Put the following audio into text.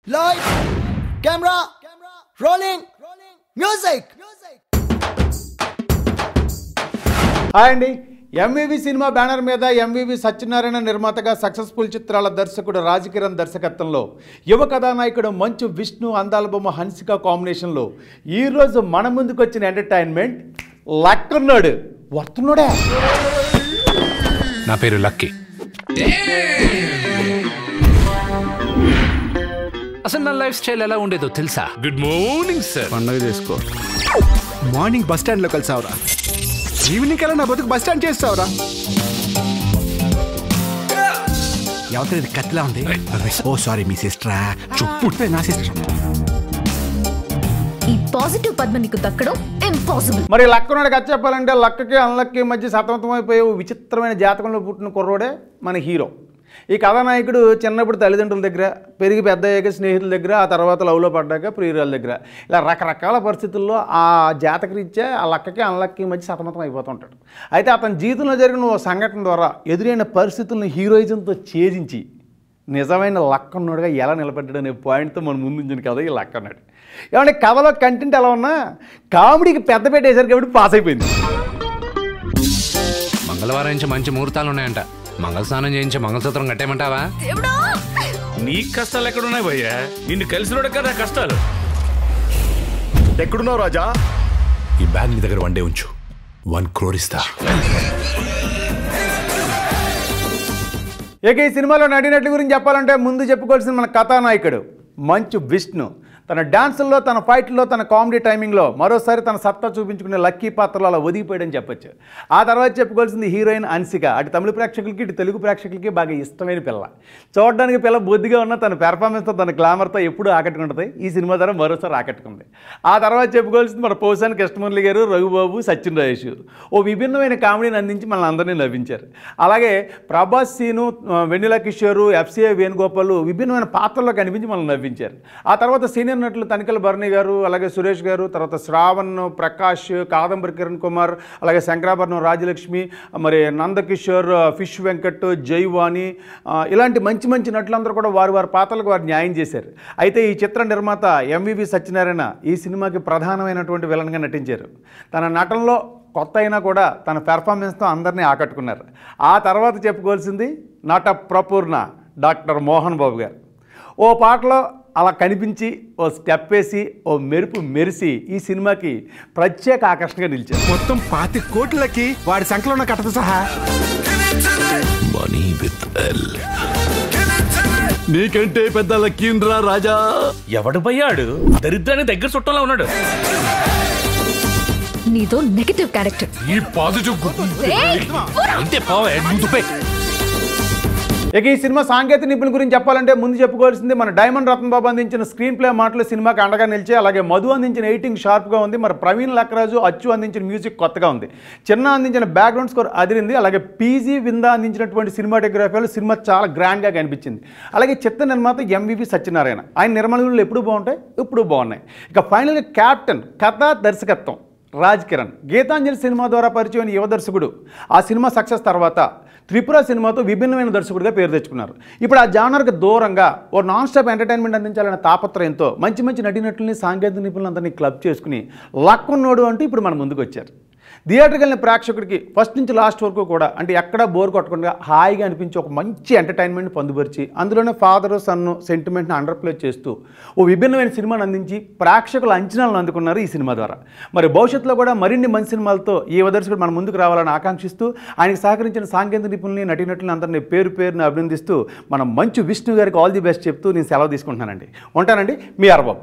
Light, camera, rolling, music. Hi అండి. MVV cinema banner మీద MVV Satyanarayana నిర్మాతగా సక్సెస్ఫుల్ చిత్రాల దర్శకుడు రాజకిరణ్ దర్శకత్వంలో యువ కథానాయకుడు మంచు విష్ణు అందాలబొమ్మ హన్సిక కాంబినేషన్లో ఈరోజు మన ముందుకు వచ్చిన ఎంటర్టైన్మెంట్ లక్కున్నాడు వస్తున్నాడే. నా పేరు లక్కీ. అసలు నా లైఫ్ స్టైల్ ఎలా ఉండేదో తెలుసా? Good morning sir. పండగ చేసుకో. మార్నింగ్ బస్ స్టాండ్ లో కలిసావురా, ఈవినింగ్ కల్లా నా బతుకు బస్ స్టాండ్ చేస్తావురా. ఎవరి ఇది కత్తిలా ఉంది? ఓ సారీ, మీ సిస్టరా? చుట్టూ నా సిస్టర్. ఈ పాజిటివ్ పద్మ నీకు దక్కడం ఇంపాసిబుల్. మరి లక్కున్నాడు కథ చెప్పాలంటే లక్కకి అన్లక్కి మధ్య సతమతమైపోయే విచిత్రమైన జాతకంలో పుట్టిన కుర్రోడే మన హీరో. ఈ కథానాయకుడు చిన్నప్పుడు తల్లిదండ్రుల దగ్గర, పెరిగి పెద్ద అయ్యాక స్నేహితుల దగ్గర, ఆ తర్వాత లవ్లో పడ్డాక ప్రియురాల దగ్గర, ఇలా రకరకాల పరిస్థితుల్లో ఆ జాతకరీత్యా ఆ లక్కకి అన్లక్కి మధ్య సతమతం అయిపోతుంటాడు. అయితే అతని జీవితంలో జరిగిన ఓ సంఘటన ద్వారా ఎదురైన పరిస్థితులను హీరోయిజంతో ఛేదించి నిజమైన లక్కన్నాడుగా ఎలా నిలబడ్డాడు అనే పాయింట్తో మనం ముందుంచిన కథ ఈ లక్కన్నాడు. ఏమంటే కథలో కంటెంట్ ఎలా ఉన్నా కామెడీకి పెద్ద పెట్టేశారు కాబట్టి పాస్ అయిపోయింది. మంగళవారం నుంచి మంచి ముహూర్తాలు ఉన్నాయంట. మంగళ స్నానం చేయించి మంగళసూత్రం కట్టేయమంటావా? నీ కష్టాలు ఎక్కడున్నాయి భయ్యా? నిన్ను కలిసినోడు కదా కష్టాలు. ఎక్కడున్నావు రాజా? ఈ బ్యాగ్ నీ దగ్గర 1 డే ఉంచు, 1 crore ఇస్తా. ఇక ఈ సినిమాలో నటినట్ల గురించి చెప్పాలంటే ముందు చెప్పుకోవాల్సిన మన కథానాయకుడు మంచు విష్ణు తన డాన్సుల్లో, తన ఫైట్లో, తన కామెడీ టైమింగ్లో మరోసారి తన సత్తా చూపించుకునే లక్కీ పాత్రలో అలా ఒదిగిపోయాడని చెప్పొచ్చు. ఆ తర్వాత చెప్పుకోవాల్సింది హీరోయిన్ హన్సిక. అటు తమిళ ప్రేక్షకులకి ఇటు తెలుగు ప్రేక్షకులకి బాగా ఇష్టమైన పిల్ల. చూడడానికి పిల్ల బొద్దుగా ఉన్న తన పెర్ఫార్మెన్స్తో, తన గ్లామర్తో ఎప్పుడూ ఆకట్టుకుంటుంది. ఈ సినిమా ద్వారా మరోసారి ఆకట్టుకుంది. ఆ తర్వాత చెప్పుకోవాల్సింది మన పోసాని కృష్ణమురళి గారు, రఘుబాబు, సచిన్ రాజేష్ ఓ విభిన్నమైన కామెడీని అందించి మనల్ని అందరినీ నవ్వించారు. అలాగే ప్రభాస్ సీను, వెన్నెల కిషోరు, ఎఫ్సిఏ వేణుగోపాల్ విభిన్నమైన పాత్రల్లో కనిపించి మనల్ని నవ్వించారు. ఆ తర్వాత సీనియర్ నటులు తనికెల భరణి గారు, అలాగే సురేష్ గారు, తర్వాత శ్రావణ్, ప్రకాష్, కాదంబరి కిరణ్ కుమార్, అలాగే శంకరాభరణం రాజలక్ష్మి, మరి నందకిషోర్, ఫిష్ వెంకట్, జైవాణి, ఇలాంటి మంచి మంచి నటులందరూ కూడా వారి వారి పాత్రలకు వారు న్యాయం చేశారు. అయితే ఈ చిత్ర నిర్మాత ఎంవివి సత్యనారాయణ ఈ సినిమాకి ప్రధానమైనటువంటి విలన్గా నటించారు. తన నటనలో కొత్త అయినా కూడా తన పెర్ఫార్మెన్స్తో అందరినీ ఆకట్టుకున్నారు. ఆ తర్వాత చెప్పుకోవాల్సింది నట ప్రపూర్ణ డాక్టర్ మోహన్ బాబు గారు. ఓ పాటలో అలా కనిపించి, ఓ స్టెప్ వేసి, ఓ మెరుపు మెరిసి ఈ సినిమాకి ప్రత్యేక ఆకర్షణగా నిలిచారు. మొత్తం 25 కోట్లకి వాడి సంఖ్యలో ఉన్న కట్టతో సహా. Money with L. నీకంటే పెద్ద లక్కీంద్రా రాజా. ఎవడు భయ్యాడు? దరిద్రాన్ని దగ్గర చుట్టంలో ఉన్నాడు. నీతో నెగటివ్ క్యారెక్టర్. ఈ పాజిటివ్ అంతే పోవే ముందు పే. ఇక ఈ సినిమా సాంకేతిక నిపుణుల గురించి చెప్పాలంటే ముందు చెప్పుకోవాల్సింది మన డైమండ్ రత్న్ బాబు అందించిన స్క్రీన్ ప్లే మాటలు సినిమాకి అండగా నిలిచే, అలాగే మధు అందించిన ఎడిటింగ్ షార్ప్గా ఉంది. మరి ప్రవీణ్ లక్కరాజు, అచ్చు అందించిన మ్యూజిక్ కొత్తగా ఉంది. చిన్న అందించిన బ్యాక్గ్రౌండ్ స్కోర్ అదిరింది. అలాగే పీజీ విందా అందించినటువంటి సినిమాటోగ్రఫీలో సినిమా చాలా గ్రాండ్గా కనిపించింది. అలాగే చిత్ర నిర్మాత ఎంవివి సత్యనారాయణ, ఆయన నిర్మాణాలు ఎప్పుడు బాగుంటాయి, ఇప్పుడు బాగున్నాయి. ఇక ఫైనల్గా క్యాప్టెన్ కథా దర్శకత్వం రాజకిరణ్. గీతాంజలి సినిమా ద్వారా పరిచయం యువ దర్శకుడు. ఆ సినిమా సక్సెస్ తర్వాత త్రిపుర సినిమాతో విభిన్నమైన దర్శకుడిగా పేరు తెచ్చుకున్నారు. ఇప్పుడు ఆ జానర్కి దూరంగా ఓ నాన్ స్టాప్ ఎంటర్టైన్మెంట్ అందించాలనే తాపత్రయంతో మంచి మంచి నటీనటుల్ని, సాంకేతిక నిపుణులందరినీ క్లబ్ చేసుకుని లక్కున్నోడు అంటూ ఇప్పుడు మన ముందుకు వచ్చారు. థియేటర్కి వెళ్ళిన ప్రేక్షకుడికి ఫస్ట్ నుంచి లాస్ట్ వరకు కూడా అంటే ఎక్కడా బోర్ కొట్టకుండా హాయిగా అనిపించి ఒక మంచి ఎంటర్టైన్మెంట్ పొందుపరిచి అందులోనే ఫాదరు సన్ను సెంటిమెంట్ని అండర్ప్లే చేస్తూ ఓ విభిన్నమైన సినిమాను అందించి ప్రేక్షకుల అంచనాలను అందుకున్నారు ఈ సినిమా ద్వారా. మరి భవిష్యత్తులో కూడా మరిన్ని మంచి సినిమాలతో ఈ దర్శకుడు మన ముందుకు రావాలని ఆకాంక్షిస్తూ ఆయనకు సహకరించిన సాంకేతిక నిపుణుల్ని, నటీనటులను అందరినీ పేరు పేరుని అభినందిస్తూ మనం మంచు విష్ణు గారికి ఆల్ ది బెస్ట్ చెప్తూ నేను సెలవు తీసుకుంటున్నానండి. ఉంటానండి, మీ అరబాబు.